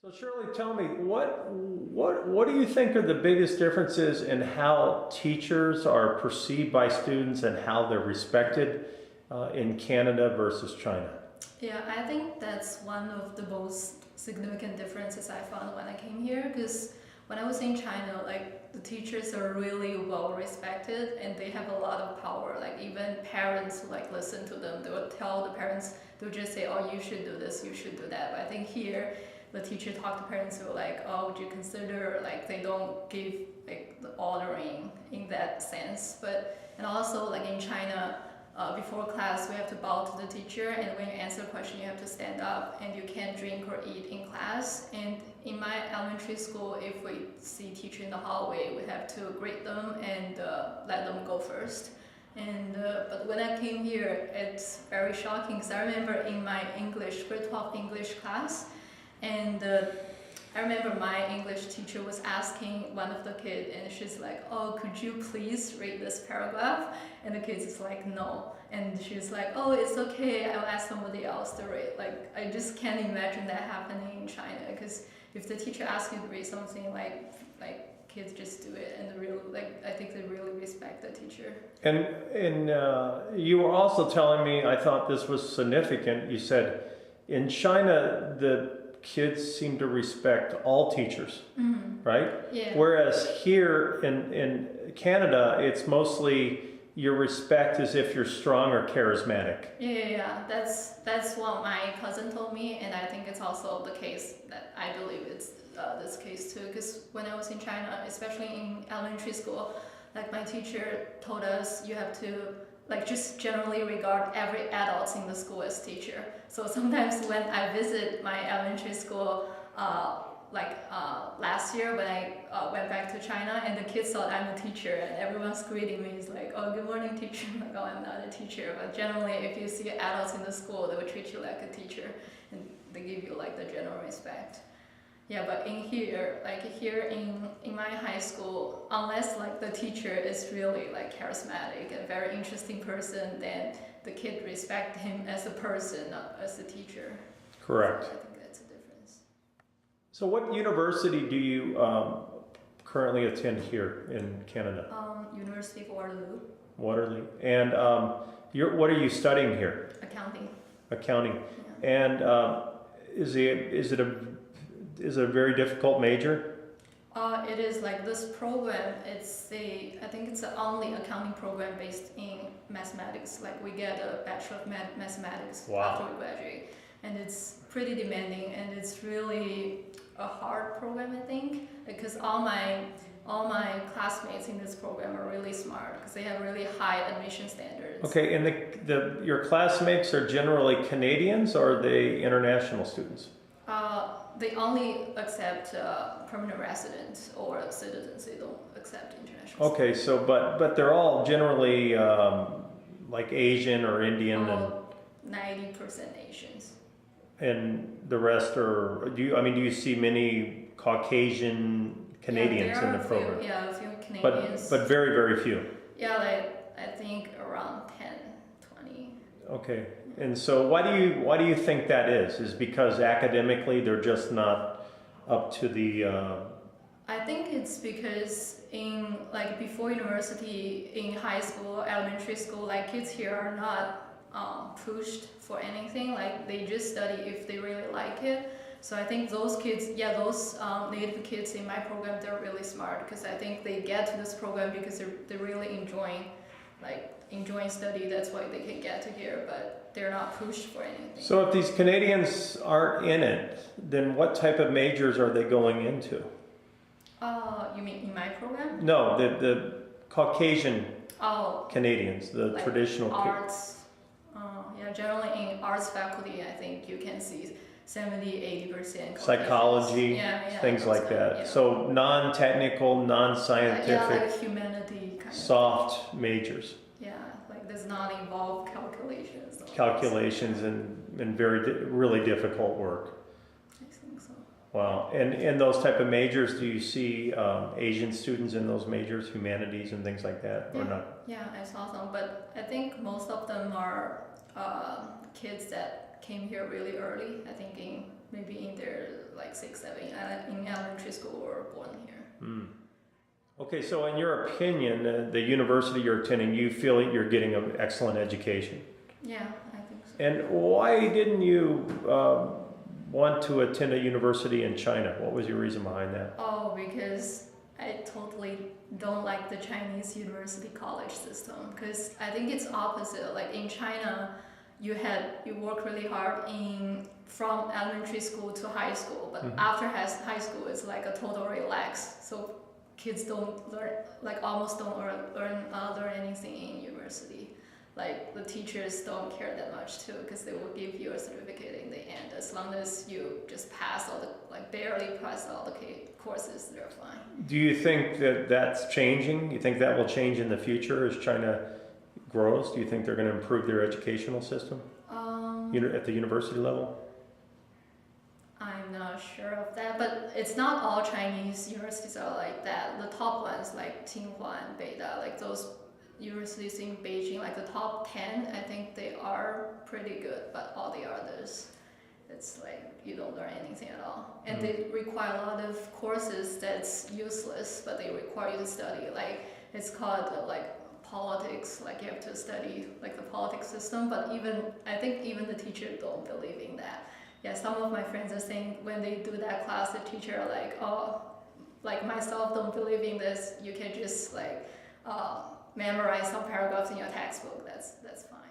So Shirley, tell me, what do you think are the biggest differences in how teachers are perceived by students and how they're respected in Canada versus China? Yeah, I think that's one of the most significant differences I found when I came here, because when I was in China, like the teachers are really well respected and they have a lot of power. Like even parents who like listen to them, they would tell the parents, they'll just say, oh, you should do this, you should do that. But I think here, the teacher talk to parents who are like, oh, would you consider, like they don't give like the ordering in that sense. And also like in China, before class, we have to bow to the teacher, and when you answer a question, you have to stand up, and you can't drink or eat in class. And in my elementary school, if we see teacher in the hallway, we have to greet them and let them go first. But when I came here, it's very shocking, because I remember in my grade 12 English class, and I remember my English teacher was asking one of the kids, and she's like, oh, could you please read this paragraph? And the kid is like, no. And she's like, oh, it's okay, I'll ask somebody else to read. Like, I just can't imagine that happening in China, because if the teacher asks you to read something, like kids just do it, and I think they really respect the teacher. And you were also telling me, I thought this was significant. You said in China the kids seem to respect all teachers, right? Yeah. Whereas here in Canada, it's mostly your respect as if you're strong or charismatic. Yeah. That's what my cousin told me, and I think it's also the case that I believe it's this case too. Because when I was in China, especially in elementary school, like my teacher told us, you have to like just generally regard every adult in the school as teacher. So sometimes when I visit my elementary school, last year when I went back to China, and the kids thought I'm a teacher, and everyone's greeting me is like, oh, good morning, teacher. I'm like, oh, I'm not a teacher. But generally, if you see adults in the school, they will treat you like a teacher, and they give you like the general respect. Yeah, but in here, like here in my high school, unless like the teacher is really like charismatic and very interesting person, then the kid respect him as a person, not as a teacher. Correct. So I think that's a difference. So what university do you currently attend here in Canada? University of Waterloo. Waterloo. And what are you studying here? Accounting. Accounting. Yeah. And is it a very difficult major? It is like this program. I think it's the only accounting program based in mathematics. Like we get a Bachelor of Mathematics after we graduate, and it's pretty demanding, and it's really a hard program, I think, because all my classmates in this program are really smart, because they have really high admission standards. Okay, and your classmates are generally Canadians, or are they international students? They only accept permanent residents or citizens. They don't accept international. Okay, so but they're all generally like Asian or Indian, and 90% Asians. And the rest are. Do you see many Caucasian Canadians in the program? A few Canadians. But very, very few. Yeah, like I think around 10, 20. Okay. And so why do you think that is? Is because academically they're just not up to the I think it's because in like before university, in high school, elementary school, like kids here are not pushed for anything. Like they just study if they really like it. So I think those kids, those native kids in my program, they're really smart, because I think they get to this program because they're really enjoying study. That's why they can get to here, but they're not pushed for anything. So if these Canadians aren't in it, then what type of majors are they going into? You mean in my program? No, the Caucasian Canadians, the like traditional arts. Generally in arts faculty, I think you can see 70-80% psychology, things like that. Yeah. So non-technical, non-scientific, like humanity kind soft majors. Yeah, like does not involve calculations. Calculations and really difficult work. I think so. Wow. And in those type of majors, do you see Asian students in those majors, humanities and things like that, or not? Yeah, I saw some, but I think most of them are kids that came here really early. I think in maybe in their like 6, 7 in elementary school or born here. Mm. Okay, so in your opinion, the university you're attending, you feel that you're getting an excellent education. Yeah, I think so. And why didn't you want to attend a university in China? What was your reason behind that? Oh, because I totally don't like the Chinese university college system, because I think it's opposite. Like in China, you work really hard from elementary school to high school, but after high school, it's like a total relax. So kids don't learn, like almost don't learn anything in university. Like the teachers don't care that much too, because they will give you a certificate in the end. As long as you just pass barely pass all the courses, they're fine. Do you think that that's changing? You think that will change in the future as China grows? Do you think they're going to improve their educational system at the university level? I'm not sure of that, but it's not all Chinese universities are like that. The top ones like Tsinghua and Beida, like those universities in Beijing, like the top 10, I think they are pretty good, but all the others, it's like you don't learn anything at all. And they require a lot of courses that's useless, but they require you to study. Like it's called politics, like you have to study like the politics system, but I think even the teachers don't believe in that. Yeah, some of my friends are saying when they do that class, the teacher are like, oh, like myself don't believe in this, you can just memorize some paragraphs in your textbook, that's fine.